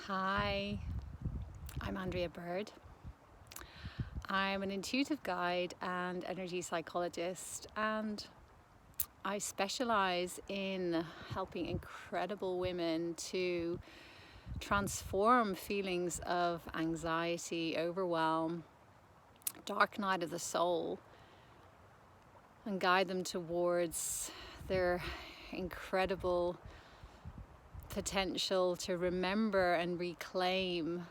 Hi, I'm Andrea Bird. I'm an intuitive guide and energy psychologist, and I specialize in helping incredible women to transform feelings of anxiety, overwhelm, dark night of the soul, and guide them towards their incredible potential to remember and reclaim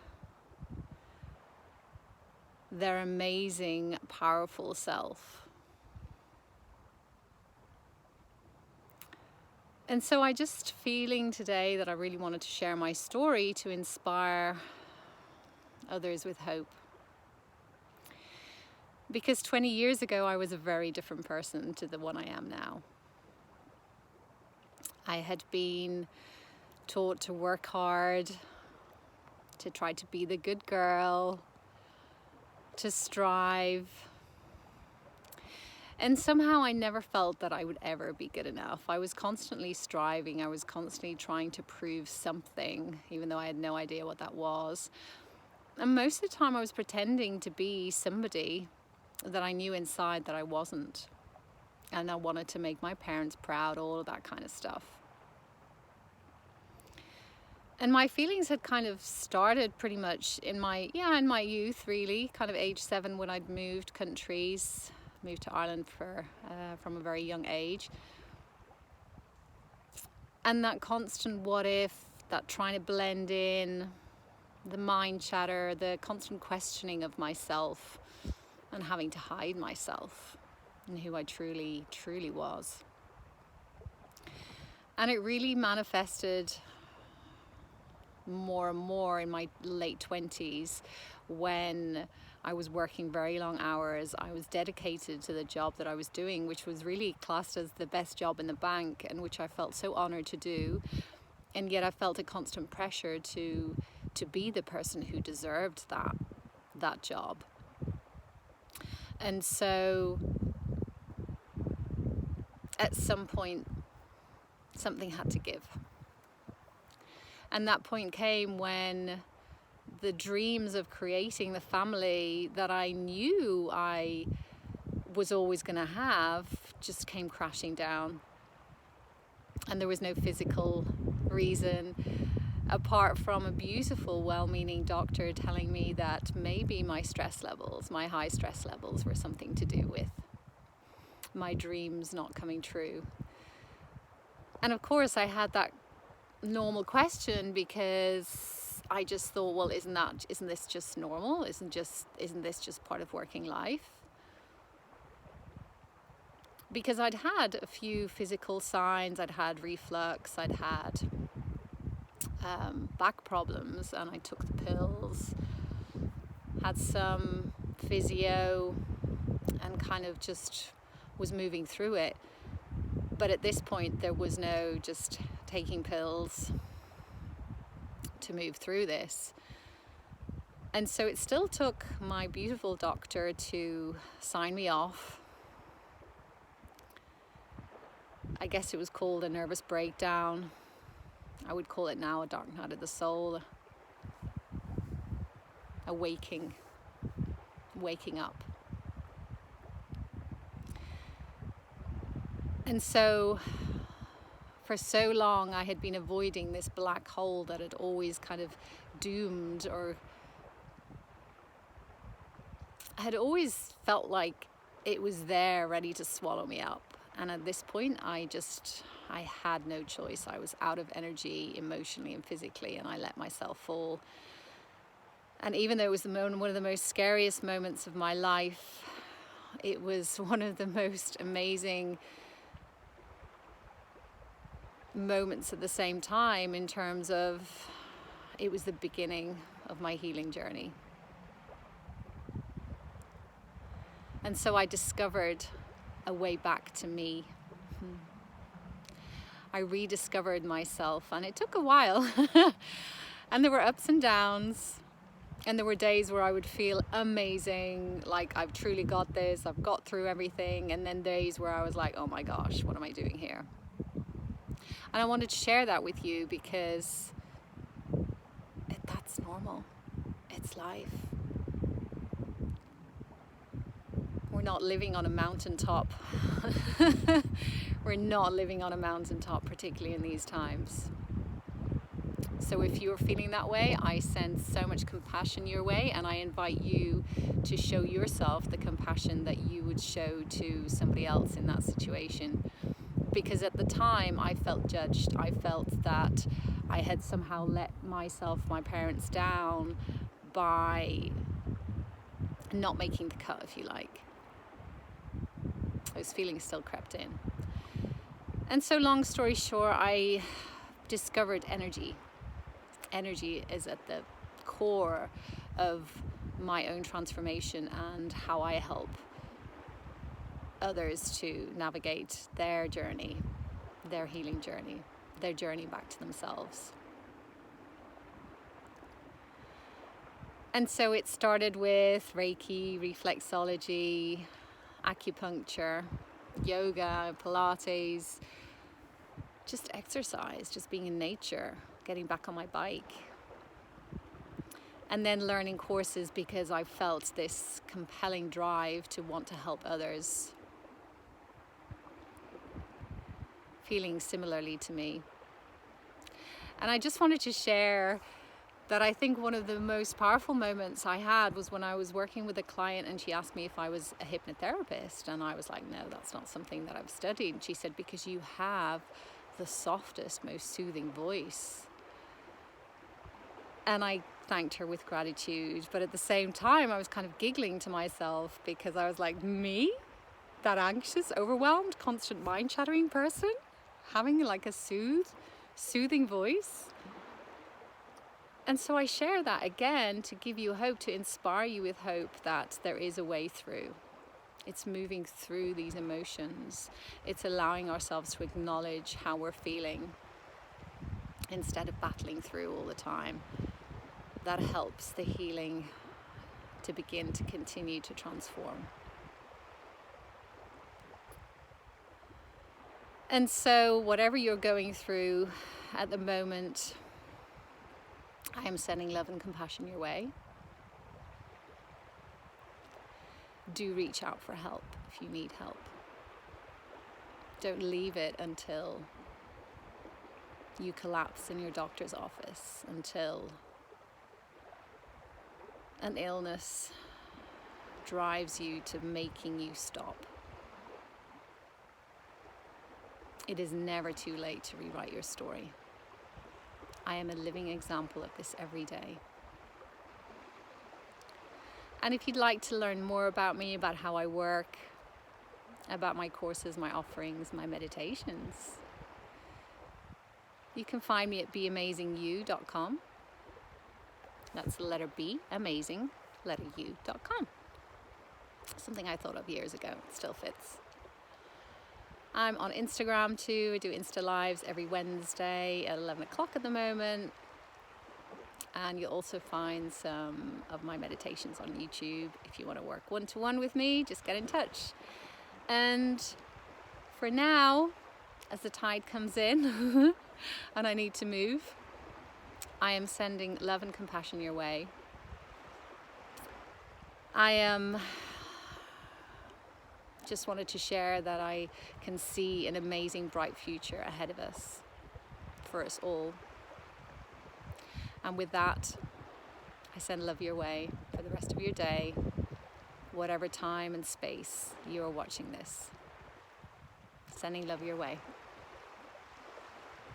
their amazing, powerful self. And so I just feeling today that I really wanted to share my story to inspire others with hope. Because 20 years ago, I was a very different person to the one I am now. I had been taught to work hard, to try to be the good girl, to strive. And somehow I never felt that I would ever be good enough. I was constantly striving. I was constantly trying to prove something, even though I had no idea what that was. And most of the time I was pretending to be somebody that I knew inside that I wasn't. And I wanted to make my parents proud, all of that kind of stuff. And my feelings had kind of started pretty much in my youth, really, kind of age 7 when I'd moved countries, moved to Ireland from a very young age. And that constant what if, that trying to blend in, the mind chatter, the constant questioning of myself and having to hide myself and who I truly, truly was. And it really manifested more and more in my late 20s when I was working very long hours. I was dedicated to the job that I was doing, which was really classed as the best job in the bank, and which I felt so honored to do. And yet I felt a constant pressure to be the person who deserved that job. And so at some point something had to give. And that point came when the dreams of creating the family that I knew I was always going to have just came crashing down. And there was no physical reason apart from a beautiful, well-meaning doctor telling me that maybe my high stress levels were something to do with my dreams not coming true. And of course I had that normal question, because I just thought, well, isn't this just normal? Isn't this just part of working life? Because I'd had a few physical signs. I'd had reflux, I'd had back problems, and I took the pills, had some physio, and kind of just was moving through it. But at this point there was no just taking pills to move through this. And so it still took my beautiful doctor to sign me off. I guess it was called a nervous breakdown. I would call it now a dark night of the soul, a waking up. And so for so long I had been avoiding this black hole that had always kind of doomed, or I had always felt like it was there ready to swallow me up. And at this point I had no choice. I was out of energy emotionally and physically, and I let myself fall. And even though it was one of the most scariest moments of my life, it was one of the most amazing moments at the same time, in terms of it was the beginning of my healing journey. And so I discovered a way back to me. I rediscovered myself, and it took a while. And there were ups and downs, and there were days where I would feel amazing, like I've truly got this, I've got through everything, and then days where I was like, oh my gosh, what am I doing here? And I wanted to share that with you because It's normal. It's life. We're not living on a mountaintop. We're not living on a mountaintop, particularly in these times. So if you're feeling that way, I send so much compassion your way, and I invite you to show yourself the compassion that you would show to somebody else in that situation. Because at the time I felt judged. I felt that I had somehow let my parents down by not making the cut, if you like. Those feelings still crept in. And so long story short, I discovered energy. Energy is at the core of my own transformation and how I help others to navigate their journey, their healing journey, their journey back to themselves. And so it started with Reiki, reflexology, acupuncture, yoga, Pilates, just exercise, just being in nature, getting back on my bike. And then learning courses because I felt this compelling drive to want to help others feeling similarly to me. And I just wanted to share that I think one of the most powerful moments I had was when I was working with a client and she asked me if I was a hypnotherapist, and I was like, no, that's not something that I've studied. And she said, because you have the softest, most soothing voice. And I thanked her with gratitude, but at the same time I was kind of giggling to myself because I was like, me? That anxious, overwhelmed, constant mind-chattering person? Having like a soothing voice? And so I share that again to give you hope, to inspire you with hope that there is a way through. It's moving through these emotions. It's allowing ourselves to acknowledge how we're feeling instead of battling through all the time. That helps the healing to begin to continue to transform. And so whatever you're going through at the moment, I am sending love and compassion your way. Do reach out for help if you need help. Don't leave it until you collapse in your doctor's office, until an illness drives you to making you stop. It is never too late to rewrite your story. I am a living example of this every day. And if you'd like to learn more about me, about how I work, about my courses, my offerings, my meditations, you can find me at beamazingyou.com. That's the letter B, amazing, letter U.com. Something I thought of years ago, it still fits. I'm on Instagram too. I do Insta Lives every Wednesday at 11 o'clock at the moment. And you'll also find some of my meditations on YouTube. If you want to work one-to-one with me, just get in touch. And for now, as the tide comes in and I need to move, I am sending love and compassion your way. I just wanted to share that I can see an amazing, bright future ahead of us, for us all. And with that, I send love your way for the rest of your day, whatever time and space you are watching this. Sending love your way.